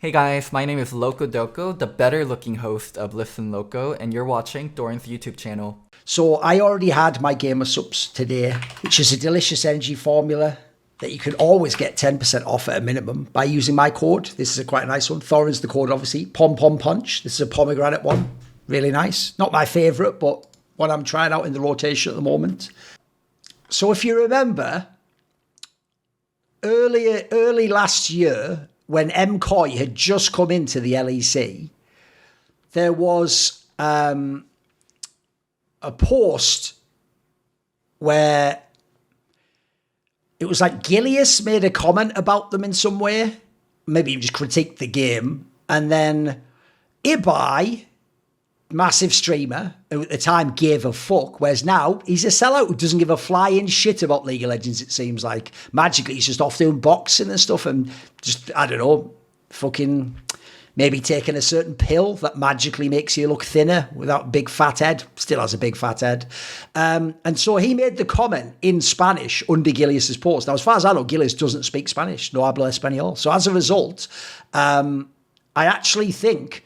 Hey guys, my name is Loco Doco, the better looking host of Listen Loco, and you're watching Thorin's YouTube channel. So I already had my Gamer Subs today, which is a delicious energy formula that you can always get 10% off at a minimum by using my code. This is quite a nice one. Thorin's the code, obviously. Pom Pom Punch. This is a pomegranate one. Really nice. Not my favourite, but one I'm trying out in the rotation at the moment. So if you remember, early last year, when MCOY had just come into the LEC, there was a post where it was like Gilius made a comment about them in some way. Maybe he just critiqued the game. And then Ibai, massive streamer, who at the time gave a fuck, whereas now he's a sellout who doesn't give a flying shit about League of Legends, it seems like. Magically, he's just off doing boxing and stuff and just, I don't know, fucking maybe taking a certain pill that magically makes you look thinner without a big fat head. Still has a big fat head. And so he made the comment in Spanish under Gilius's post. Now, as far as I know, Gilius doesn't speak Spanish. No habla español. So as a result, I actually think,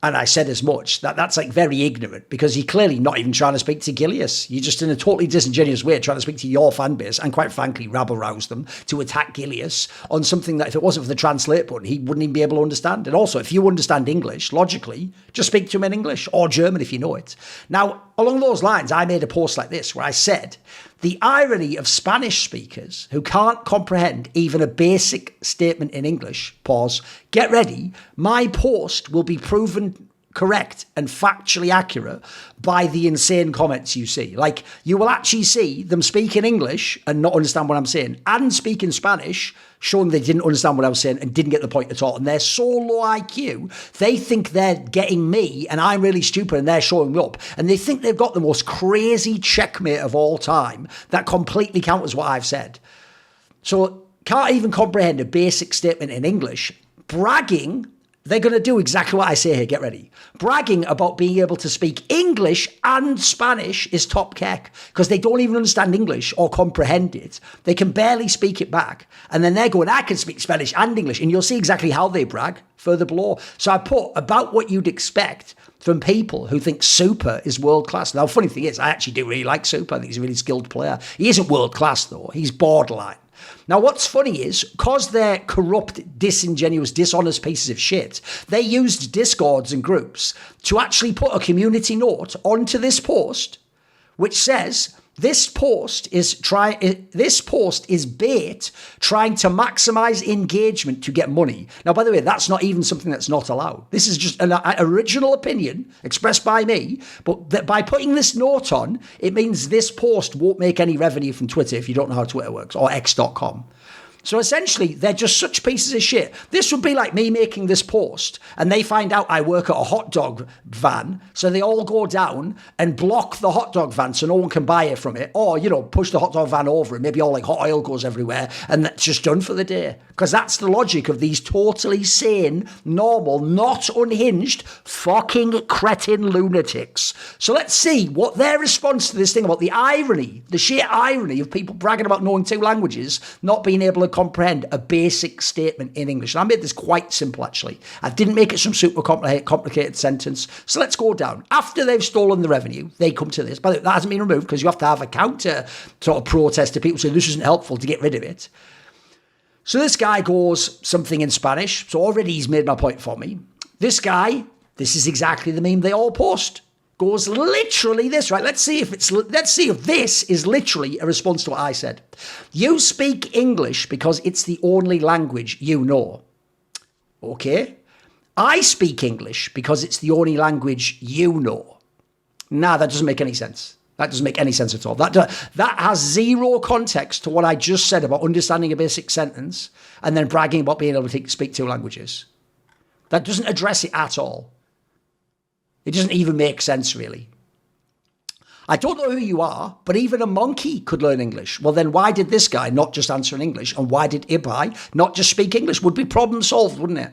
and I said as much, that's like very ignorant because you're clearly not even trying to speak to Gilius. You're just in a totally disingenuous way trying to speak to your fan base and quite frankly rabble-rouse them to attack Gilius on something that if it wasn't for the translate button, he wouldn't even be able to understand. And also, if you understand English, logically, just speak to him in English or German if you know it. Now, along those lines, I made a post like this where I said, the irony of Spanish speakers who can't comprehend even a basic statement in English, pause, get ready, my post will be proven correct and factually accurate by the insane comments you see. Like, you will actually see them speak in English and not understand what I'm saying, and speak in Spanish, showing they didn't understand what I was saying and didn't get the point at all. And they're so low IQ, they think they're getting me and I'm really stupid and they're showing me up. And they think they've got the most crazy checkmate of all time that completely counters what I've said. So can't even comprehend a basic statement in English. Bragging, they're going to do exactly what I say here. Get ready. Bragging about being able to speak English and Spanish is top keck because they don't even understand English or comprehend it. They can barely speak it back. And then they're going, I can speak Spanish and English. And you'll see exactly how they brag further below. So I put about what you'd expect from people who think Super is world class. Now, funny thing is, I actually do really like Super. I think he's a really skilled player. He isn't world class, though. He's borderline. Now, what's funny is, because they're corrupt, disingenuous, dishonest pieces of shit, they used Discords and groups to actually put a community note onto this post, which says, this post is bait trying to maximize engagement to get money. Now, by the way, that's not even something that's not allowed. This is just an original opinion expressed by me, but that by putting this note on, it means this post won't make any revenue from Twitter if you don't know how Twitter works, or x.com. So essentially, they're just such pieces of shit. This would be like me making this post and they find out I work at a hot dog van. So they all go down and block the hot dog van so no one can buy it from it. Or, you know, push the hot dog van over and maybe all like hot oil goes everywhere and that's just done for the day. Because that's the logic of these totally sane, normal, not unhinged, fucking cretin lunatics. So let's see what their response to this thing about the irony, the sheer irony of people bragging about knowing two languages, not being able to comprehend a basic statement in English. And I made this quite simple, actually. I didn't make it some super complicated sentence. So let's go down. After they've stolen the revenue, they come to this. But that hasn't been removed because you have to have a counter sort of protest to people saying this isn't helpful to get rid of it. So this guy goes something in Spanish. So already he's made my point for me. This guy, this is exactly the meme they all post. Goes literally this, right? Let's see if this is literally a response to what I said. You speak English because it's the only language you know. Okay. I speak English because it's the only language you know. Nah, that doesn't make any sense. That doesn't make any sense at all. That has zero context to what I just said about understanding a basic sentence and then bragging about being able to speak two languages. That doesn't address it at all. It doesn't even make sense, really. I don't know who you are, but even a monkey could learn English. Well, then why did this guy not just answer in English? And why did Ibai not just speak English? Would be problem solved, wouldn't it?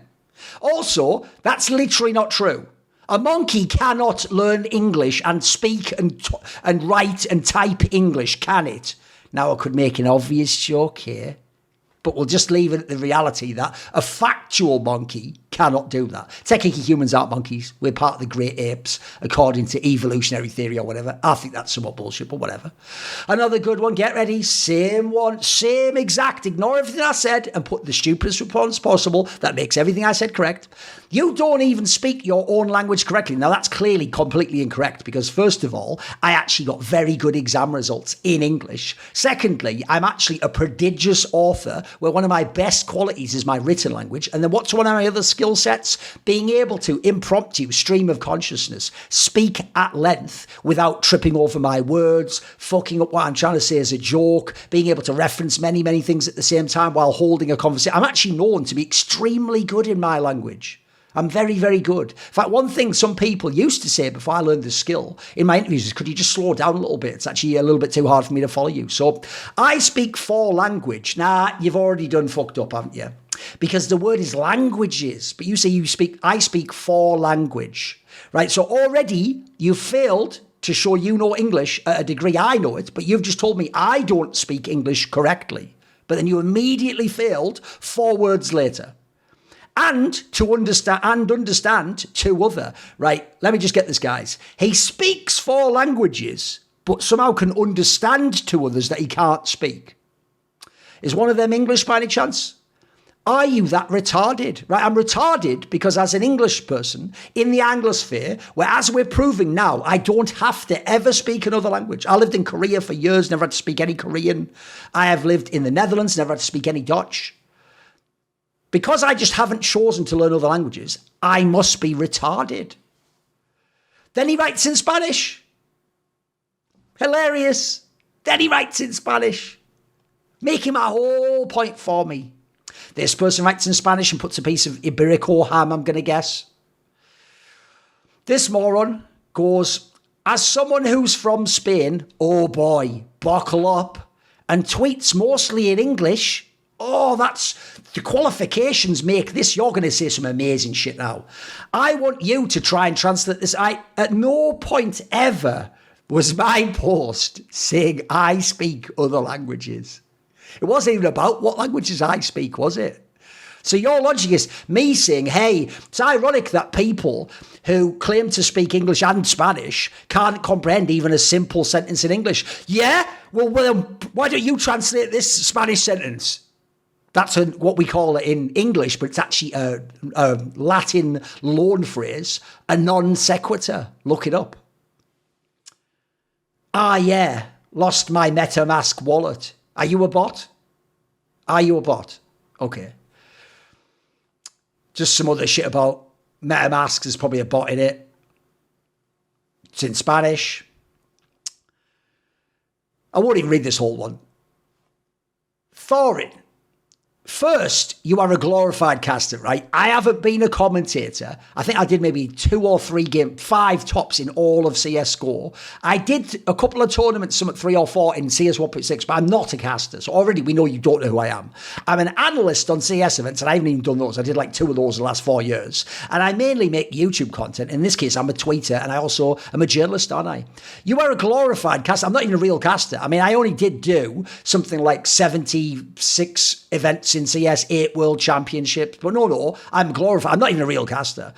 Also, that's literally not true. A monkey cannot learn English and speak and write and type English, can it? Now, I could make an obvious joke here, but we'll just leave it at the reality that a factual monkey cannot do that. Technically, humans aren't monkeys. We're part of the great apes, according to evolutionary theory or whatever. I think that's somewhat bullshit, but whatever. Another good one. Get ready. Same one. Same exact. Ignore everything I said and put the stupidest response possible that makes everything I said correct. You don't even speak your own language correctly. Now, that's clearly completely incorrect because, first of all, I actually got very good exam results in English. Secondly, I'm actually a prodigious author where one of my best qualities is my written language. And then what's one of my other skill sets? Being able to impromptu, stream of consciousness, speak at length without tripping over my words, fucking up what I'm trying to say as a joke, being able to reference many, many things at the same time while holding a conversation. I'm actually known to be extremely good in my language. I'm very, very good. In fact, one thing some people used to say before I learned this skill in my interviews is, could you just slow down a little bit? It's actually a little bit too hard for me to follow you. So I speak 4 language. Nah, you've already done fucked up, haven't you? Because the word is languages, but you say I speak 4 language, right? So already you've failed to show you know English at a degree I know it, but you've just told me I don't speak English correctly. But then you immediately failed 4 words later. And to understand 2 other, right? Let me just get this, guys. He speaks 4 languages, but somehow can understand 2 others that he can't speak. Is one of them English by any chance? Are you that retarded? Right, I'm retarded because as an English person in the Anglosphere, where as we're proving now, I don't have to ever speak another language. I lived in Korea for years, never had to speak any Korean. I have lived in the Netherlands, never had to speak any Dutch. Because I just haven't chosen to learn other languages, I must be retarded. Then he writes in Spanish. Hilarious. Then he writes in Spanish, making my whole point for me. This person writes in Spanish and puts a piece of Iberico ham, I'm going to guess. This moron goes, as someone who's from Spain, oh boy, buckle up, and tweets mostly in English. Oh, that's the qualifications make this. You're going to say some amazing shit now. I want you to try and translate this. At no point ever was my post saying I speak other languages. It wasn't even about what languages I speak, was it? So your logic is me saying, hey, it's ironic that people who claim to speak English and Spanish can't comprehend even a simple sentence in English. Yeah? Well, why don't you translate this Spanish sentence? That's what we call it in English, but it's actually a Latin loan phrase, a non sequitur. Look it up. Ah, yeah, lost my MetaMask wallet. Are you a bot? Are you a bot? Okay. Just some other shit about MetaMask. There's probably a bot in it. It's in Spanish. I won't even read this whole one. Thorin. First, you are a glorified caster, right? I haven't been a commentator. I think I did maybe 2 or 3 games, 5 tops in all of CSGO. I did a couple of tournaments, some at 3 or 4 in CS 1.6, but I'm not a caster. So already we know you don't know who I am. I'm an analyst on CS events, and I haven't even done those. I did like 2 of those in the last 4 years. And I mainly make YouTube content. In this case, I'm a tweeter, and I also am a journalist, aren't I? You are a glorified caster. I'm not even a real caster. I mean, I only did do something like 76 events in CS, 8 world championships, but no, I'm glorified. I'm not even a real caster.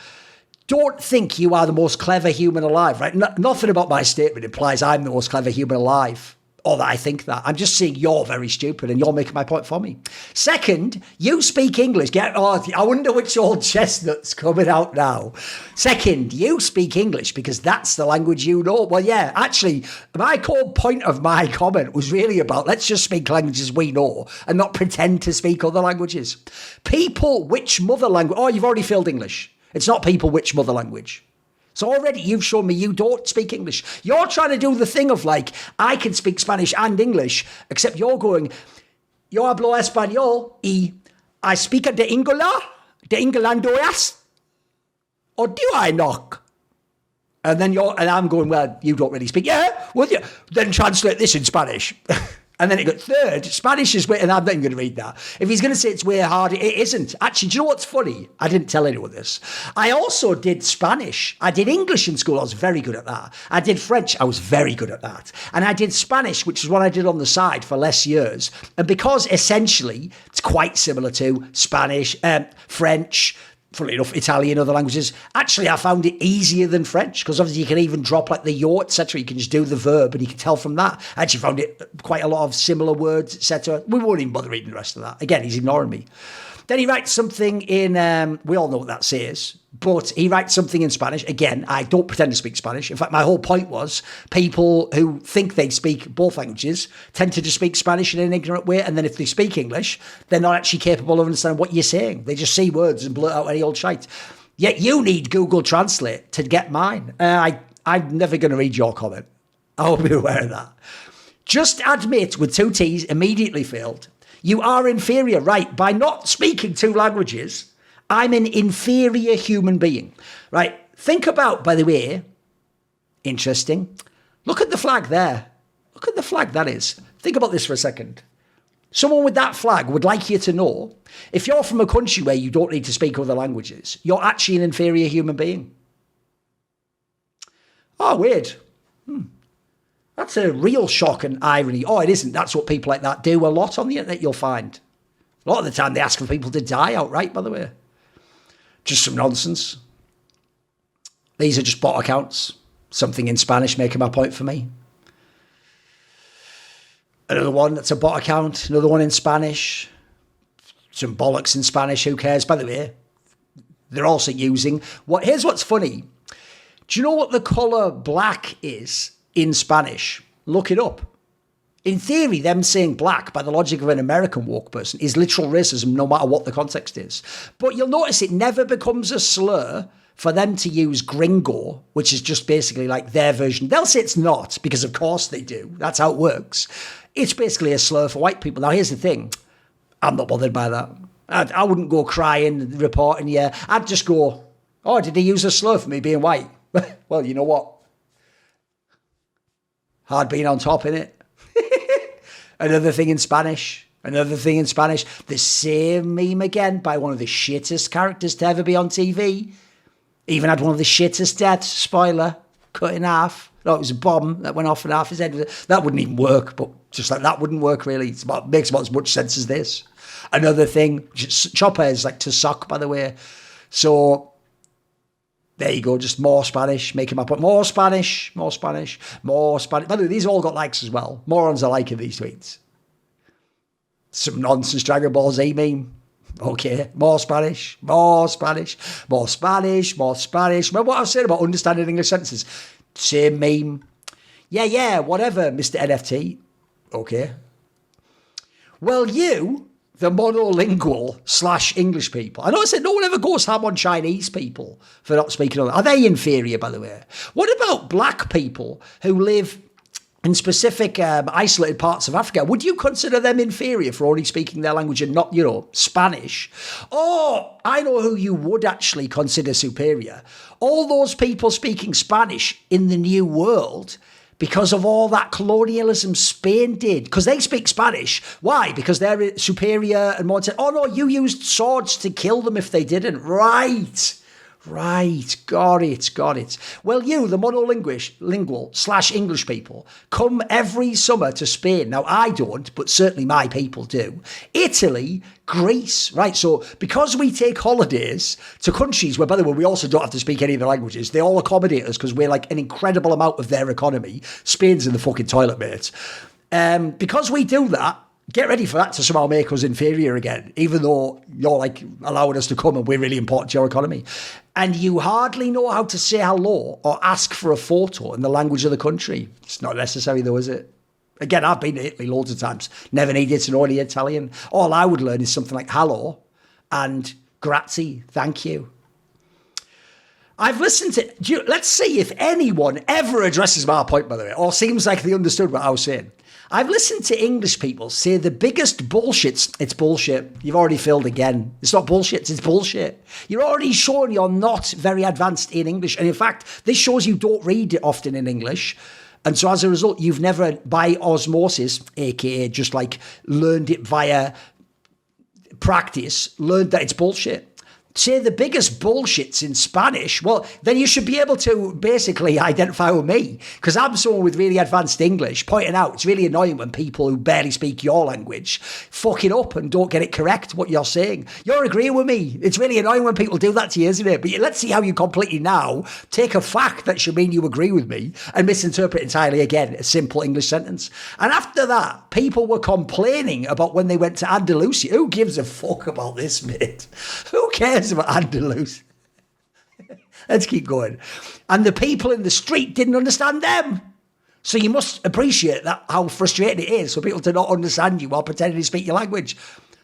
Don't think you are the most clever human alive, right? Nothing about my statement implies I'm the most clever human alive, or that I think that. I'm just saying you're very stupid and you're making my point for me. Second, you speak English. I wonder which old chestnut's coming out now. Second, you speak English because that's the language you know. Well, yeah, actually, my core point of my comment was really about let's just speak languages we know and not pretend to speak other languages. People, which mother language? Oh, you've already failed English. It's not people, which mother language. So already you've shown me you don't speak English. You're trying to do the thing of like, I can speak Spanish and English, except you're going, yo hablo español y I speak de Englandoas, or do I not? And I'm going, well, you don't really speak. Yeah, well, yeah. Then translate this in Spanish. And then it got third. Spanish is way, and I'm not even going to read that. If he's going to say it's way harder, it isn't. Actually, do you know what's funny? I didn't tell anyone this. I also did Spanish. I did English in school. I was very good at that. I did French. I was very good at that. And I did Spanish, which is what I did on the side for less years. And because essentially it's quite similar to Spanish, French, funnily enough, Italian, other languages. Actually, I found it easier than French because obviously you can even drop like the yo, etc. You can just do the verb and you can tell from that. I actually found it quite a lot of similar words, etc. We won't even bother reading the rest of that. Again, he's ignoring me. Then he writes something in, we all know what that says, but he writes something in Spanish. Again, I don't pretend to speak Spanish. In fact, my whole point was people who think they speak both languages tend to just speak Spanish in an ignorant way. And then if they speak English, they're not actually capable of understanding what you're saying. They just see words and blurt out any old shite. Yet you need Google Translate to get mine. I'm never going to read your comment. I hope you're aware of that. Just admit with 2 T's immediately failed. You are inferior, right? By not speaking 2 languages, I'm an inferior human being, right? Think about, by the way, interesting. Look at the flag there. Look at the flag that is. Think about this for a second. Someone with that flag would like you to know, if you're from a country where you don't need to speak other languages, you're actually an inferior human being. Oh, weird. That's a real shock and irony. Oh, it isn't. That's what people like that do a lot on the internet, you'll find. A lot of the time they ask for people to die outright, by the way. Just some nonsense. These are just bot accounts. Something in Spanish making my point for me. Another one that's a bot account. Another one in Spanish. Some bollocks in Spanish. Who cares? By the way, they're also using... Here's what's funny. Do you know what the colour black is in Spanish? Look it up. In theory, them saying black, by the logic of an American woke person, is literal racism no matter what the context is. But you'll notice it never becomes a slur for them to use gringo, which is just basically like their version. They'll say it's not, because of course they do. That's how it works. It's basically a slur for white people. Now, here's the thing. I'm not bothered by that. I wouldn't go crying, reporting, yeah. I'd just go, oh, did he use a slur for me being white? Well, you know what? Hard being on top, innit? Another thing in Spanish. The same meme again by one of the shittest characters to ever be on TV. Even had one of the shittest deaths. Spoiler. Cut in half. No, it was a bomb that went off in half his head. That wouldn't even work, but just like that wouldn't work really. It makes about as much sense as this. Another thing. Chopper is like to suck, by the way. So... there you go, just more Spanish, making my point. More Spanish. By the way, these all got likes as well. Morons are liking these tweets. Some nonsense Dragon Ball Z meme. Okay, more Spanish. Remember what I was saying about understanding English sentences? Same meme. Yeah, whatever, Mr. NFT. Okay. Well, you... the monolingual / English people. I know I said no one ever goes ham on Chinese people for not speaking other. Are they inferior, by the way? What about black people who live in specific isolated parts of Africa? Would you consider them inferior for only speaking their language and not, Spanish? Or I know who you would actually consider superior. All those people speaking Spanish in the New World, because of all that colonialism Spain did. Because they speak Spanish. Why? Because they're superior and more... oh, no, you used swords to kill them if they didn't. Right. Got it. Well, you, the monolingual / English people, come every summer to Spain. Now, I don't, but certainly my people do. Italy, Greece, right? So because we take holidays to countries where, by the way, we also don't have to speak any of the languages, they all accommodate us because we're like an incredible amount of their economy. Spain's in the fucking toilet, mate. Because we do that, get ready for that to somehow make us inferior again, even though you're like allowing us to come and we're really important to your economy. And you hardly know how to say hello or ask for a photo in the language of the country. It's not necessary though, is it? Again, I've been to Italy loads of times. Never needed to know any Italian. All I would learn is something like hello and grazie, thank you. I've listened to... let's see if anyone ever addresses my point, by the way, or seems like they understood what I was saying. I've listened to English people say the biggest bullshits. It's bullshit. You've already filled again. It's not bullshit. It's bullshit. You're already showing you're not very advanced in English. And in fact, this shows you don't read it often in English. And so as a result, you've never, by osmosis, aka just like learned it via practice, learned that it's bullshit. say the biggest bullshits in Spanish, well, then you should be able to basically identify with me, because I'm someone with really advanced English, pointing out it's really annoying when people who barely speak your language fuck it up and don't get it correct what you're saying. You're agreeing with me. It's really annoying when people do that to you, isn't it? But let's see how you completely now take a fact that should mean you agree with me and misinterpret entirely again a simple English sentence. And after that, people were complaining about when they went to Andalusia. Who gives a fuck about this, mate? Who cares about Andalus? Let's keep going. And the people in the street didn't understand them. So you must appreciate that how frustrating it is for people to not understand you while pretending to speak your language.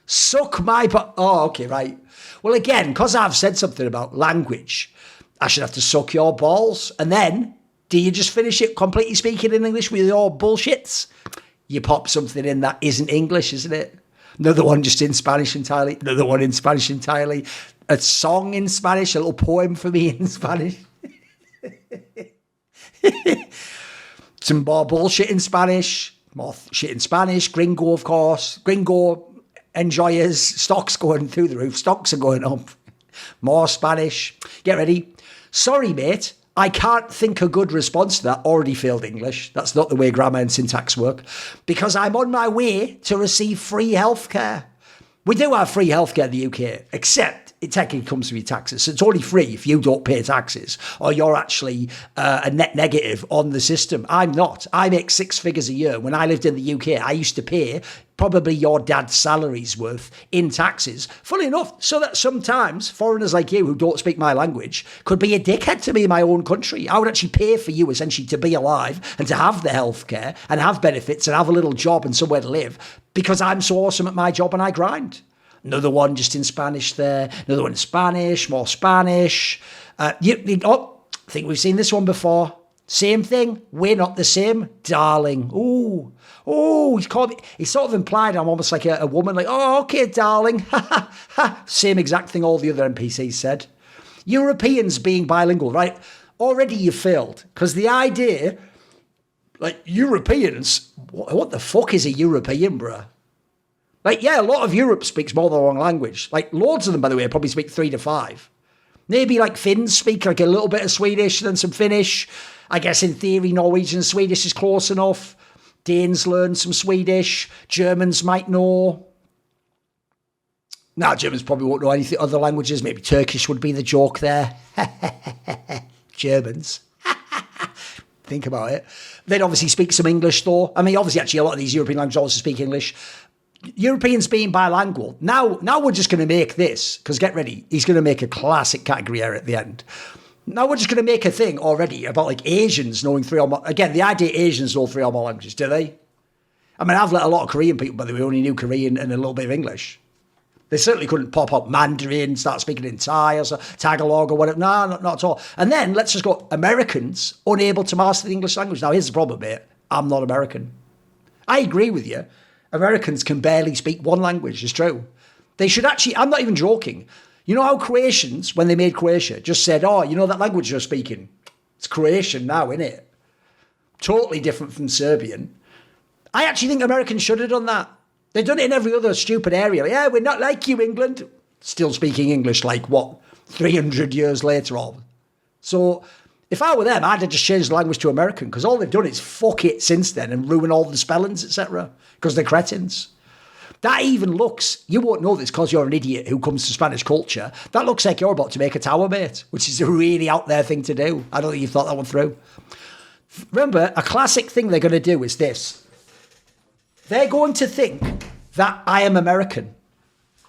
Suck my... Oh, okay, right. Well, again, because I've said something about language, I should have to suck your balls. And then, do you just finish it completely speaking in English with your bullshits? You pop something in that isn't English, isn't it? Another one just in Spanish entirely. Another one in Spanish entirely. A song in Spanish, a little poem for me in Spanish. Some more bullshit in Spanish. More shit in Spanish. Gringo, of course. Gringo enjoyers. Stocks going through the roof. Stocks are going up. More Spanish. Get ready. Sorry, mate. I can't think a good response to that. Already failed English. That's not the way grammar and syntax work. Because I'm on my way to receive free healthcare. We do have free healthcare in the UK, except it technically comes with your taxes. So it's only free if you don't pay taxes or you're actually a net negative on the system. I'm not. I make 6 figures a year. When I lived in the UK, I used to pay probably your dad's salary's worth in taxes. Funny enough, so that sometimes foreigners like you who don't speak my language could be a dickhead to me in my own country. I would actually pay for you essentially to be alive and to have the healthcare and have benefits and have a little job and somewhere to live because I'm so awesome at my job and I grind. Another one just in Spanish there. Another one in Spanish, more Spanish. I think we've seen this one before. Same thing. We're not the same. Darling. Ooh. Oh, he's sort of implied I'm almost like a woman. Like, oh, okay, darling. Ha, ha, ha. Same exact thing all the other NPCs said. Europeans being bilingual, right? Already you failed. Because the idea, like, Europeans, what the fuck is a European, bruh? Like, yeah, a lot of Europe speaks more than one language. Like, loads of them, by the way, probably speak 3 to 5. Maybe, like, Finns speak, like, a little bit of Swedish, then some Finnish. I guess, in theory, Norwegian and Swedish is close enough. Danes learn some Swedish. Germans might know. No, Germans probably won't know anything other languages. Maybe Turkish would be the joke there. Germans. Think about it. They'd obviously speak some English, though. I mean, obviously, actually, a lot of these European languages also speak English. Europeans being bilingual. Now we're just going to make this, because get ready, he's going to make a classic category error at the end. Now we're just going to make a thing already about like Asians knowing 3 or more. Again, the idea Asians know 3 or more languages, do they? I mean, I've let a lot of Korean people, by the way, only knew Korean and a little bit of English. They certainly couldn't pop up Mandarin, start speaking in Thai or Tagalog or whatever. No, not at all. And then let's just go Americans unable to master the English language. Now, here's the problem, mate. I'm not American. I agree with you. Americans can barely speak one language, it's true. They should actually, I'm not even joking. You know how Croatians, when they made Croatia, just said, oh, you know that language you're speaking? It's Croatian now, isn't it? Totally different from Serbian. I actually think Americans should have done that. They've done it in every other stupid area. Yeah, we're not like you, England. Still speaking English like, what, 300 years later on. So if I were them, I'd have just changed the language to American because all they've done is fuck it since then and ruin all the spellings, etc. because they're cretins. That even looks, you won't know this because you're an idiot who comes to Spanish culture, that looks like you're about to make a tower, mate, which is a really out there thing to do. I don't think you've thought that one through. Remember, a classic thing they're going to do is this. They're going to think that I am American.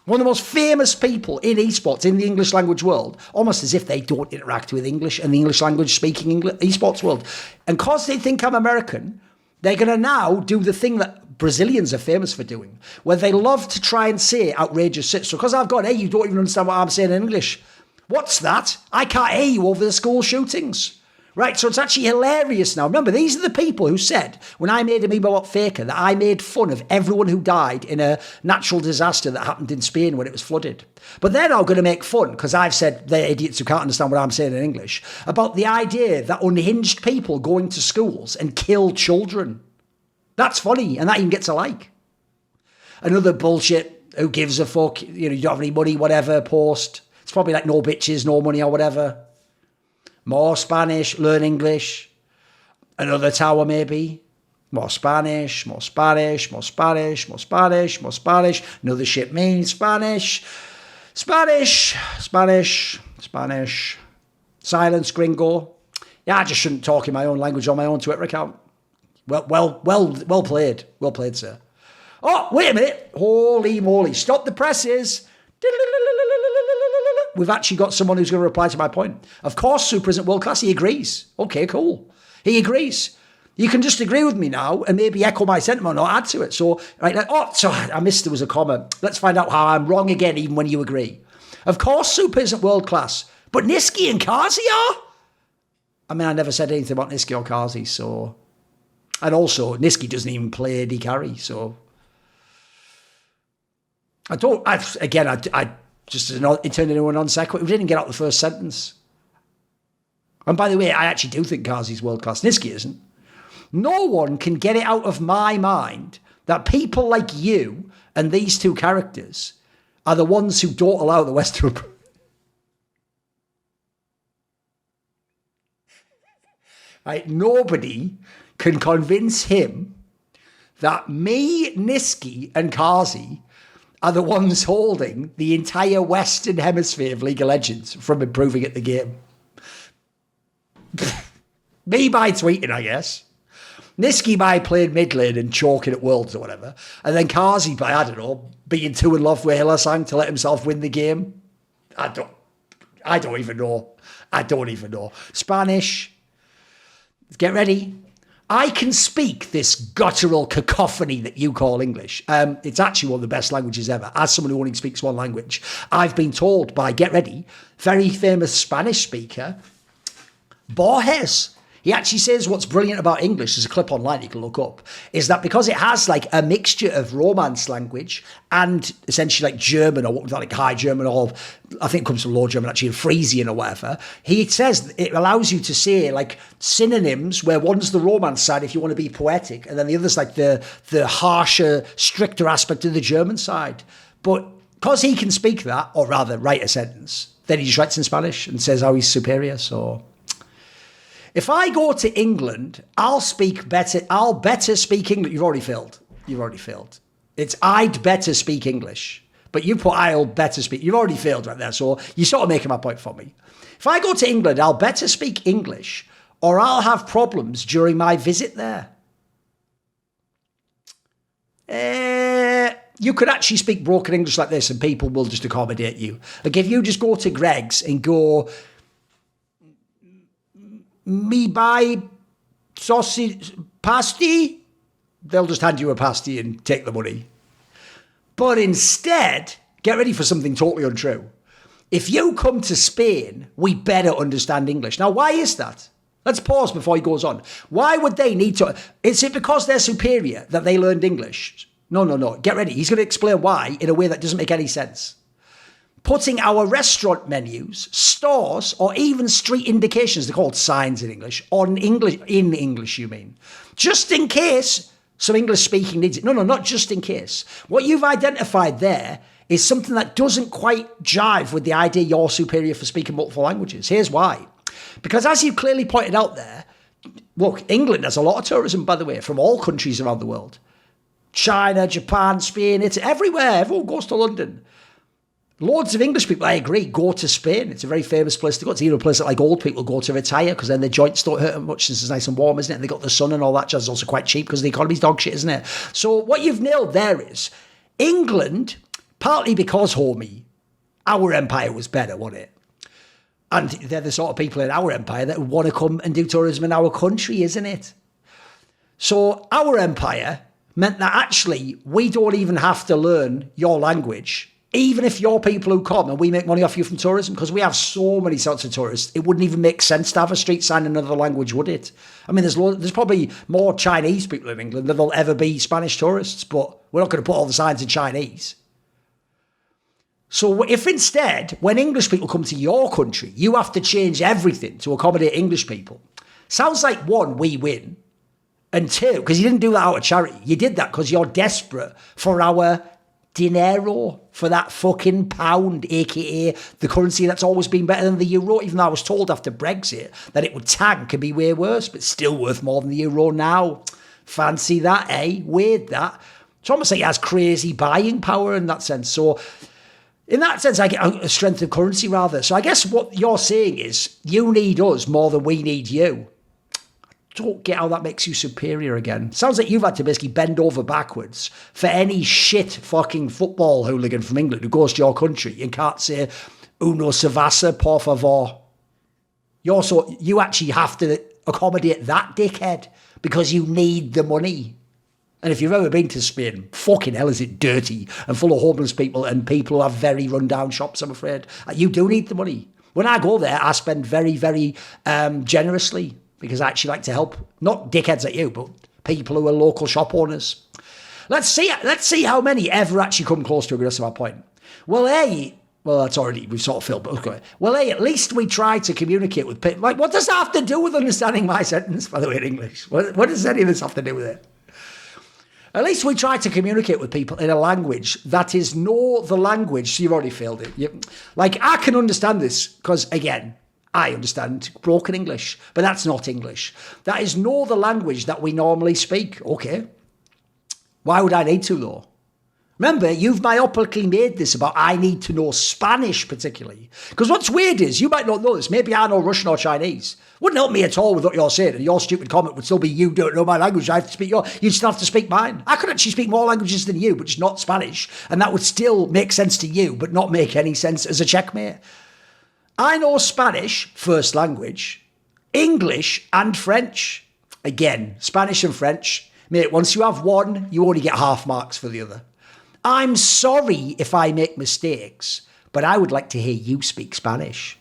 One of the most famous people in esports, in the English language world, almost as if they don't interact with English and the English language speaking esports world. And because they think I'm American, they're going to now do the thing that Brazilians are famous for doing, where they love to try and say outrageous shit. So because I've gone, hey, you don't even understand what I'm saying in English. What's that? I can't hear you over the school shootings. Right, so it's actually hilarious now. Remember, these are the people who said, when I made a meme about Faker, that I made fun of everyone who died in a natural disaster that happened in Spain when it was flooded. But they're now going to make fun, because I've said they're idiots who can't understand what I'm saying in English, about the idea that unhinged people go into schools and kill children. That's funny, and that even gets a like. Another bullshit, who gives a fuck, you don't have any money, whatever, post. It's probably like no bitches, no money or whatever. More Spanish, learn English. Another tower maybe. More Spanish, more Spanish, more Spanish, more Spanish, more Spanish. Another ship means Spanish. Spanish, Spanish, Spanish. Silence, gringo. Yeah, I just shouldn't talk in my own language on my own Twitter account. Well played. Well played, sir. Oh, wait a minute. Holy moly. Stop the presses. We've actually got someone who's going to reply to my point. Of course, Super isn't world class. He agrees. Okay, cool. He agrees. You can just agree with me now and maybe echo my sentiment or add to it. So, right now, so I missed there was a comment. Let's find out how I'm wrong again, even when you agree. Of course, Super isn't world class, but Niski and Kazi are. I mean, I never said anything about Niski or Kazi, so. And also, Niski doesn't even play AD carry, so. It turned into a non sequitur. We didn't get out the first sentence. And by the way, I actually do think Kazi's world class. Niski isn't. No one can get it out of my mind that people like you and these two characters are the ones who don't allow the West to approve. Right? Nobody can convince him that me, Niski, and Kazi are the ones holding the entire Western Hemisphere of League of Legends from improving at the game. Me by tweeting, I guess. Niski by playing mid lane and chalking at Worlds or whatever. And then Kazi by, I don't know, being too in love with Hillasang to let himself win the game. I don't even know. Spanish. Get ready. I can speak this guttural cacophony that you call English. It's actually one of the best languages ever. As someone who only speaks one language, I've been told by, get ready, very famous Spanish speaker, Borges. He actually says what's brilliant about English, there's a clip online you can look up, is that because it has like a mixture of Romance language and essentially like German or like High German or I think it comes from Low German actually, Frisian or whatever, he says it allows you to say like synonyms where one's the Romance side if you want to be poetic and then the other's like the harsher, stricter aspect of the German side. But because he can speak that, or rather write a sentence, then he just writes in Spanish and says how he's superior, so... If I go to England, I'll better speak English. You've already failed. It's I'd better speak English. But you put I'll better speak. You've already failed right there. So you're sort of making my point for me. If I go to England, I'll better speak English or I'll have problems during my visit there. You could actually speak broken English like this and people will just accommodate you. Like if you just go to Greg's and go... me buy sausage pasty, they'll just hand you a pasty and take the money. But instead, get ready for something totally untrue. If you come to Spain, we better understand English. Now, why is that? Let's pause before he goes on. Why would they need to? Is it because they're superior that they learned English? No. Get ready. He's going to explain why in a way that doesn't make any sense. Putting our restaurant menus, stores, or even street indications, they're called signs in English, in English, you mean. Just in case some English speaking needs it. No, not just in case. What you've identified there is something that doesn't quite jive with the idea you're superior for speaking multiple languages. Here's why. Because as you clearly pointed out there, look, England has a lot of tourism, by the way, from all countries around the world. China, Japan, Spain, it's everywhere. Everyone goes to London. Loads of English people, I agree, go to Spain. It's a very famous place to go. It's even a place that like old people go to retire because then their joints don't hurt them much since it's nice and warm, isn't it? And they got the sun and all that jazz. It's also quite cheap because the economy's dog shit, isn't it? So what you've nailed there is England, partly because, homie, our empire was better, wasn't it? And they're the sort of people in our empire that want to come and do tourism in our country, isn't it? So our empire meant that actually we don't even have to learn your language. Even if you're people who come and we make money off you from tourism, because we have so many sorts of tourists, it wouldn't even make sense to have a street sign in another language, would it? I mean, there's probably more Chinese people in England than there'll ever be Spanish tourists, but we're not going to put all the signs in Chinese. So if instead, when English people come to your country, you have to change everything to accommodate English people, sounds like one, we win, and two, because you didn't do that out of charity. You did that because you're desperate for our dinero for that fucking pound, aka the currency that's always been better than the euro, even though I was told after Brexit that it would tank and be way worse, but still worth more than the euro now. Fancy that, eh? Weird that. It's almost like it has crazy buying power in that sense. So in that sense, I get a strength of currency rather. So I guess what you're saying is you need us more than we need you. Don't get how that makes you superior again. Sounds like you've had to basically bend over backwards for any shit fucking football hooligan from England who goes to your country and can't say uno se vasa, por favor. You actually have to accommodate that dickhead because you need the money. And if you've ever been to Spain, fucking hell is it dirty and full of homeless people and people who have very rundown shops, I'm afraid. You do need the money. When I go there, I spend very, very generously because I actually like to help, not dickheads like you, but people who are local shop owners. Let's see how many ever actually come close to aggressive our point. Well, that's already, we've sort of filled, but okay. Well, at least we try to communicate with people. Like, what does that have to do with understanding my sentence, by the way, in English? What does any of this have to do with it? At least we try to communicate with people in a language that is no the language. So you've already failed it. Like, I can understand this because, again, I understand broken English, but that's not English. That is no the language that we normally speak. Okay. Why would I need to, though? Remember, you've myopically made this about I need to know Spanish particularly. Because what's weird is, you might not know this, maybe I know Russian or Chinese. Wouldn't help me at all with what you're saying, and your stupid comment would still be, you don't know my language, I have to speak yours. You'd still have to speak mine. I could actually speak more languages than you, but just not Spanish, and that would still make sense to you, but not make any sense as a checkmate. I know Spanish, first language, English and French. Again, Spanish and French. Mate, once you have one, you only get half marks for the other. I'm sorry if I make mistakes, but I would like to hear you speak Spanish.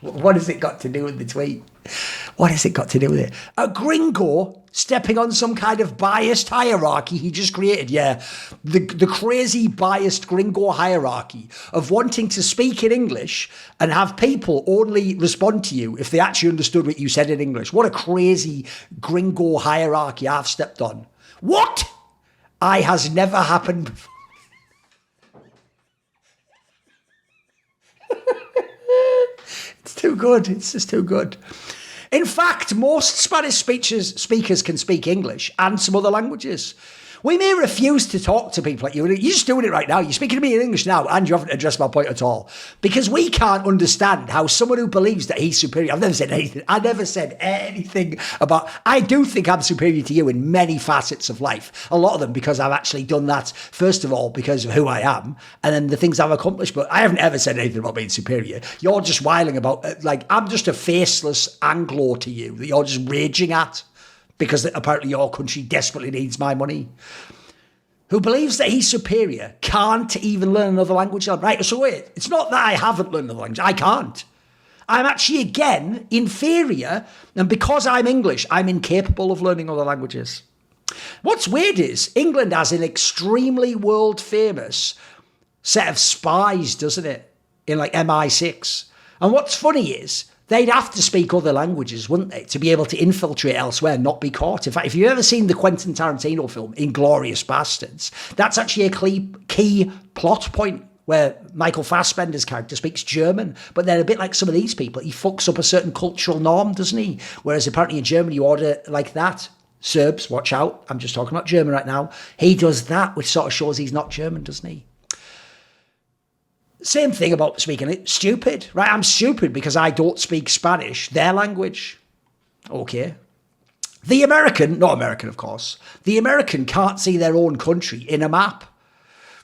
What has it got to do with the tweet? What has it got to do with it? A gringo stepping on some kind of biased hierarchy he just created. Yeah, the crazy biased gringo hierarchy of wanting to speak in English and have people only respond to you if they actually understood what you said in English. What a crazy gringo hierarchy I've stepped on. What? Has never happened before. It's too good. It's just too good. In fact, most Spanish speakers can speak English and some other languages. We may refuse to talk to people like you. You're just doing it right now. You're speaking to me in English now and you haven't addressed my point at all. Because we can't understand how someone who believes that he's superior... I've never said anything. I never said anything about... I do think I'm superior to you in many facets of life. A lot of them because I've actually done that, first of all, because of who I am, and then the things I've accomplished. But I haven't ever said anything about being superior. You're just whiling about... I'm just a faceless Anglo to you that you're just raging at. Because apparently your country desperately needs my money. Who believes that he's superior, can't even learn another language. Right, so wait, it's not that I haven't learned another language, I can't. I'm actually, again, inferior, and because I'm English, I'm incapable of learning other languages. What's weird is, England has an extremely world-famous set of spies, doesn't it? In like MI6. And what's funny is, they'd have to speak other languages, wouldn't they, to be able to infiltrate elsewhere and not be caught. In fact, if you've ever seen the Quentin Tarantino film, Inglourious Bastards, that's actually a key plot point where Michael Fassbender's character speaks German, but they're a bit like some of these people. He fucks up a certain cultural norm, doesn't he? Whereas apparently in Germany you order like that. Serbs, watch out. I'm just talking about German right now. He does that, which sort of shows he's not German, doesn't he? Same thing about speaking it. Stupid, right? I'm stupid because I don't speak Spanish, their language. Okay. The American, not American, of course. The American can't see their own country in a map.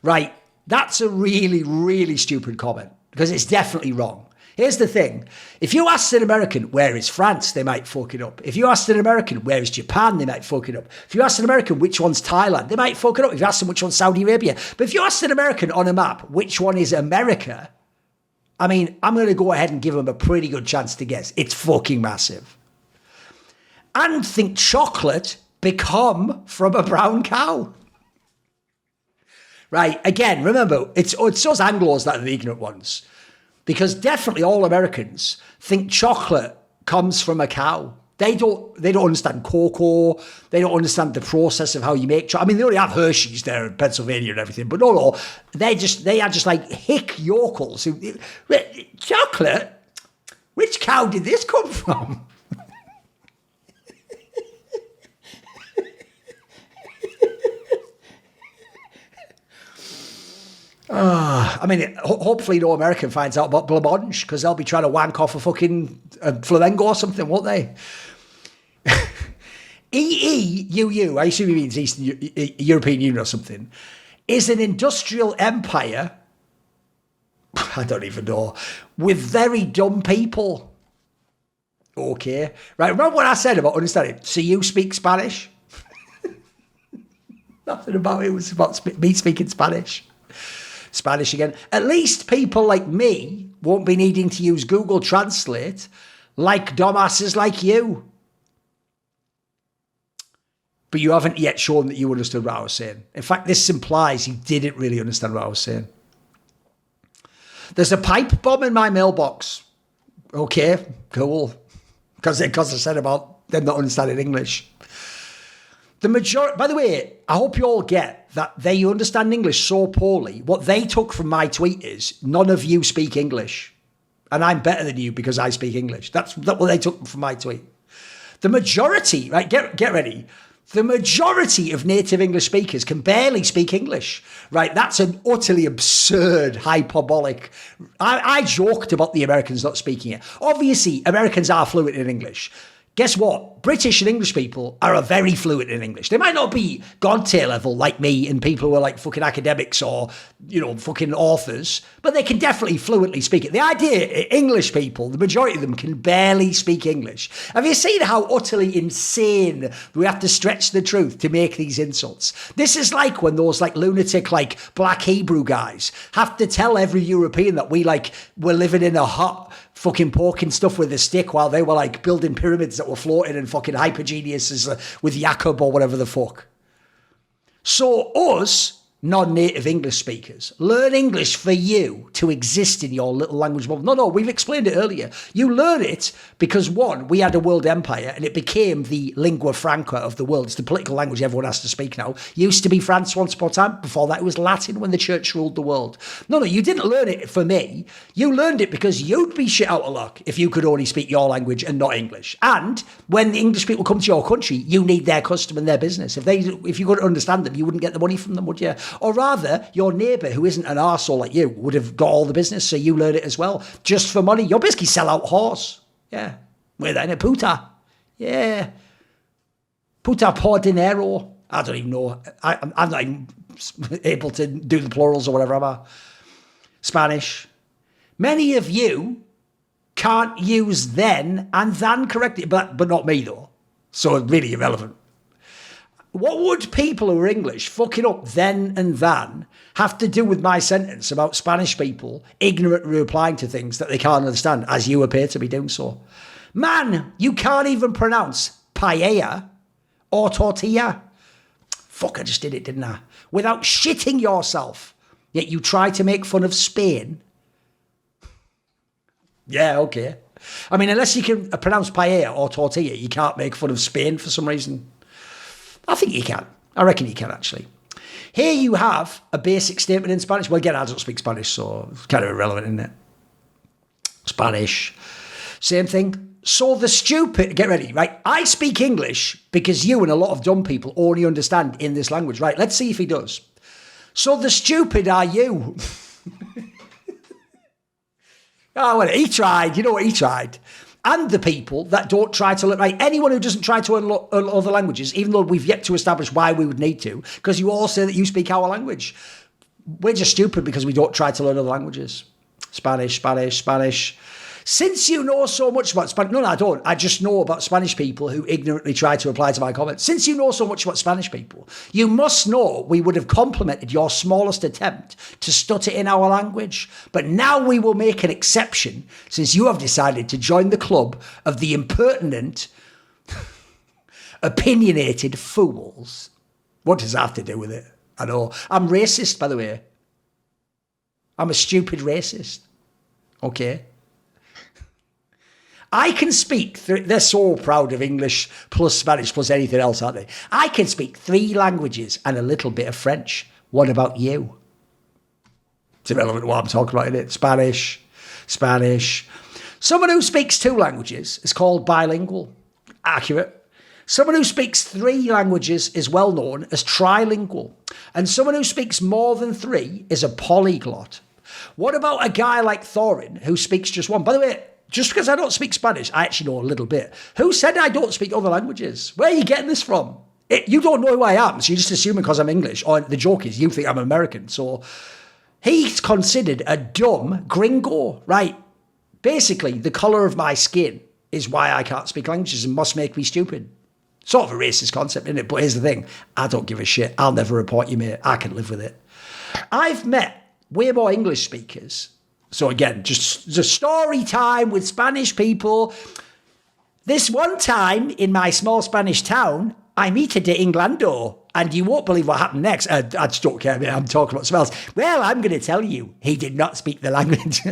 Right. That's a really, really stupid comment because it's definitely wrong. Here's the thing. If you asked an American, where is France? They might fuck it up. If you asked an American, where is Japan? They might fuck it up. If you asked an American, which one's Thailand? They might fuck it up. If you asked them, which one's Saudi Arabia? But if you asked an American on a map, which one is America? I mean, I'm going to go ahead and give them a pretty good chance to guess. It's fucking massive. And think chocolate become from a brown cow. Right. Again, remember, it's those Anglos that are the ignorant ones. Because definitely all Americans think chocolate comes from a cow. They don't understand cocoa. They don't understand the process of how you make chocolate. I mean, they already have Hershey's there in Pennsylvania and everything, but no. They are just like hick yokels who, chocolate? Which cow did this come from? I mean, hopefully no American finds out about blancmange, because they'll be trying to wank off a fucking flamenco or something, won't they? EEUU, I assume he means Eastern European Union or something, is an industrial empire, I don't even know, with very dumb people. Okay. Right, remember what I said about understanding? So you speak Spanish? Nothing about it was about me speaking Spanish. Spanish again. At least people like me won't be needing to use Google Translate like dumbasses like you. But you haven't yet shown that you understood what I was saying. In fact, this implies you didn't really understand what I was saying. There's a pipe bomb in my mailbox. Okay, cool. Because I said about them not understanding English. The majority, by the way, I hope you all get that they understand English so poorly. What they took from my tweet is none of you speak English. And I'm better than you because I speak English. That's what they took from my tweet. The majority, right, get ready. The majority of native English speakers can barely speak English, right? That's an utterly absurd, hyperbolic. I joked about the Americans not speaking it. Obviously, Americans are fluent in English. Guess what? British and English people are very fluent in English. They might not be God tier level like me and people who are like fucking academics or, fucking authors, but they can definitely fluently speak it. The idea, English people, the majority of them can barely speak English. Have you seen how utterly insane we have to stretch the truth to make these insults? This is like when those like lunatic like black Hebrew guys have to tell every European that we're living in a hut fucking poking stuff with a stick while they were like building pyramids that were floating and fucking hyper geniuses with Jacob or whatever the fuck. So us, non-native English speakers, learn English for you to exist in your little language bubble. No, we've explained it earlier. You learn it because, one, we had a world empire and it became the lingua franca of the world. It's the political language everyone has to speak now. Used to be France once upon a time. Before that, it was Latin when the church ruled the world. No, you didn't learn it for me. You learned it because you'd be shit out of luck if you could only speak your language and not English. And when the English people come to your country, you need their custom and their business. If you couldn't understand them, you wouldn't get the money from them, would you? Or rather, your neighbour who isn't an arsehole like you would have got all the business, so you learn it as well. Just for money. You're basically sell out horse. Yeah. Where then? A puta. Yeah. Puta por dinero. I don't even know. I'm not even able to do the plurals or whatever, am I? Spanish. Many of you can't use then and than correctly, but not me though. So it's really irrelevant. What would people who are English fucking up then and than have to do with my sentence about Spanish people ignorantly replying to things that they can't understand, as you appear to be doing so? Man, you can't even pronounce paella or tortilla. Fuck, I just did it, didn't I? Without shitting yourself. Yet you try to make fun of Spain. Yeah, okay. I mean, unless you can pronounce paella or tortilla, you can't make fun of Spain for some reason. I think you can. I reckon you can, actually. Here you have a basic statement in Spanish. Well, again, I don't speak Spanish, so it's kind of irrelevant, isn't it? Spanish. Same thing. So the stupid... Get ready, right? I speak English because you and a lot of dumb people only understand in this language. Right, let's see if he does. So the stupid are you. Oh, well, he tried. You know what he tried? And the people that don't try to learn, right? Anyone who doesn't try to learn other languages, even though we've yet to establish why we would need to, because you all say that you speak our language. We're just stupid because we don't try to learn other languages. Spanish. Since you know so much about Spanish, no, I don't. I just know about Spanish people who ignorantly try to reply to my comments. Since you know so much about Spanish people, you must know we would have complimented your smallest attempt to stutter in our language. But now we will make an exception since you have decided to join the club of the impertinent, opinionated fools. What does that have to do with it? I know. I'm racist, by the way. I'm a stupid racist. Okay. I can speak, they're so proud of English plus Spanish plus anything else, aren't they? I can speak 3 languages and a little bit of French. What about you? It's irrelevant to what I'm talking about, isn't it? Spanish. Someone who speaks 2 languages is called bilingual. Accurate. Someone who speaks 3 languages is well known as trilingual. And someone who speaks more than 3 is a polyglot. What about a guy like Thorin who speaks just 1? By the way, just because I don't speak Spanish, I actually know a little bit. Who said I don't speak other languages? Where are you getting this from? You don't know who I am, so you're just assuming because I'm English. Or the joke is you think I'm American. So he's considered a dumb gringo, right? Basically, the colour of my skin is why I can't speak languages and must make me stupid. Sort of a racist concept, isn't it? But here's the thing. I don't give a shit. I'll never report you, mate. I can live with it. I've met way more English speakers. So again, just story time with Spanish people. This one time in my small Spanish town, I meted de Inglando, and you won't believe what happened next. I just don't care, mate. I'm talking about smells. Well, I'm going to tell you, he did not speak the language.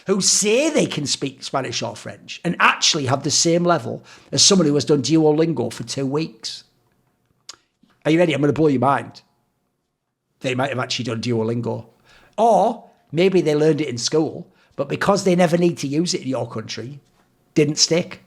Who say they can speak Spanish or French and actually have the same level as someone who has done Duolingo for 2 weeks. Are you ready? I'm going to blow your mind. They might have actually done Duolingo. Or maybe they learned it in school, but because they never need to use it in your country, didn't stick.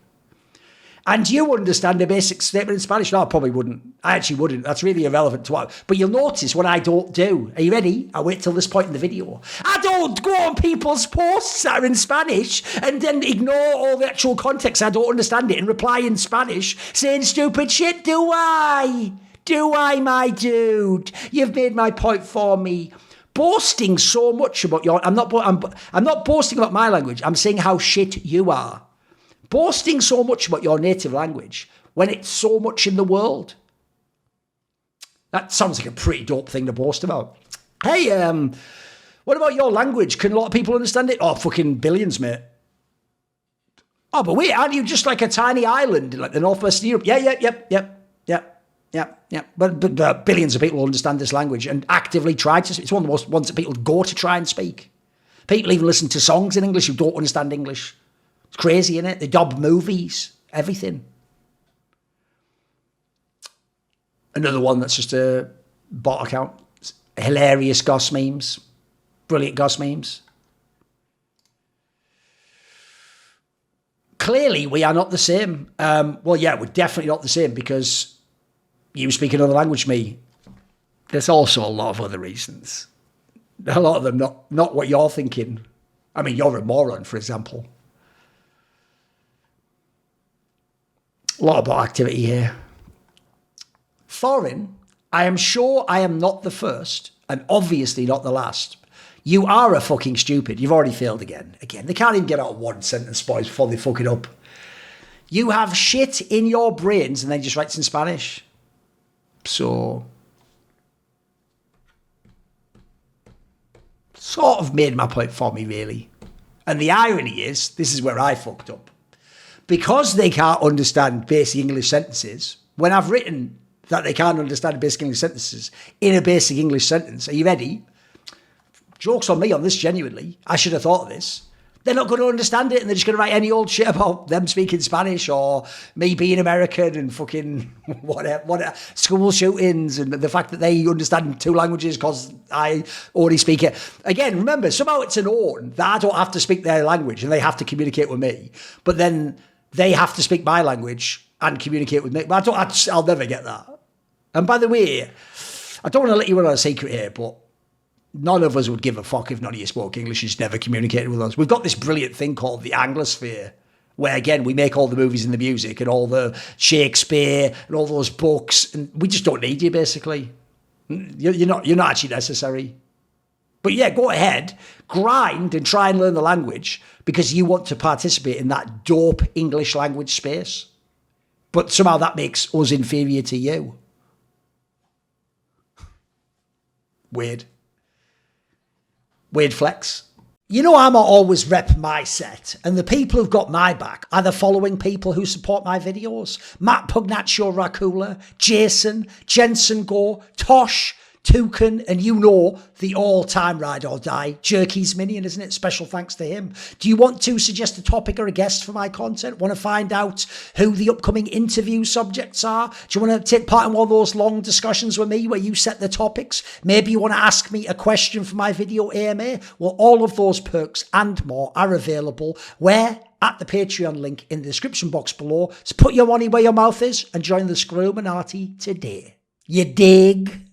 And you understand a basic statement in Spanish? No, I probably wouldn't. I actually wouldn't. That's really irrelevant to what. But you'll notice what I don't do. Are you ready? I'll wait till this point in the video. I don't go on people's posts that are in Spanish and then ignore all the actual context. I don't understand it and reply in Spanish saying stupid shit. Do I? Do I, my dude? You've made my point for me. Boasting so much about your... I'm not boasting about my language. I'm saying how shit you are. Boasting so much about your native language when it's so much in the world. That sounds like a pretty dope thing to boast about. Hey, what about your language? Can a lot of people understand it? Oh, fucking billions, mate. Oh, but wait, aren't you just like a tiny island in like the northwest of Europe? Yeah. But billions of people understand this language and actively try to. It's one of the most ones that people go to try and speak. People even listen to songs in English who don't understand English. It's crazy, isn't it? They dub movies, everything. Another one that's just a bot account. Hilarious goss memes. Brilliant goss memes. Clearly, we are not the same. Well, yeah, we're definitely not the same because you speak another language to me. There's also a lot of other reasons. A lot of them not what you're thinking. I mean, you're a moron, for example. A lot of bot activity here. Thorin, I am sure I am not the first and obviously not the last. You are a fucking stupid. You've already failed again. They can't even get out one sentence, boys, before they fuck it up. You have shit in your brains and then just writes in Spanish. So, sort of made my point for me, really. And the irony is, this is where I fucked up. Because they can't understand basic English sentences, when I've written that they can't understand basic English sentences in a basic English sentence, are you ready? Joke's on me on this, genuinely. I should have thought of this. They're not going to understand it and they're just going to write any old shit about them speaking Spanish or me being American and fucking whatever, school shootings and the fact that they understand 2 languages because I already speak it. Again, remember, somehow it's an own that I don't have to speak their language and they have to communicate with me. But then they have to speak my language and communicate with me. But I'll never get that. And by the way, I don't want to let you in on a secret here, but none of us would give a fuck if none of you spoke English and just never communicated with us. We've got this brilliant thing called the Anglosphere, where, again, we make all the movies and the music and all the Shakespeare and all those books, and we just don't need you, basically. You're not actually necessary. But yeah, go ahead, grind and try and learn the language because you want to participate in that dope English language space. But somehow that makes us inferior to you. Weird flex. You know, I'm always rep my set, and the people who've got my back are the following people who support my videos. Matt Pugnatio Rajcula, Jasun, Jensen Goh, Tosh, Toucan, and you know the all-time ride or die, Jerky's Minion, isn't it? Special thanks to him. Do you want to suggest a topic or a guest for my content? Want to find out who the upcoming interview subjects are? Do you want to take part in one of those long discussions with me where you set the topics? Maybe you want to ask me a question for my video AMA? Well, all of those perks and more are available where? At the Patreon link in the description box below. So put your money where your mouth is and join the Scroominati today. You dig?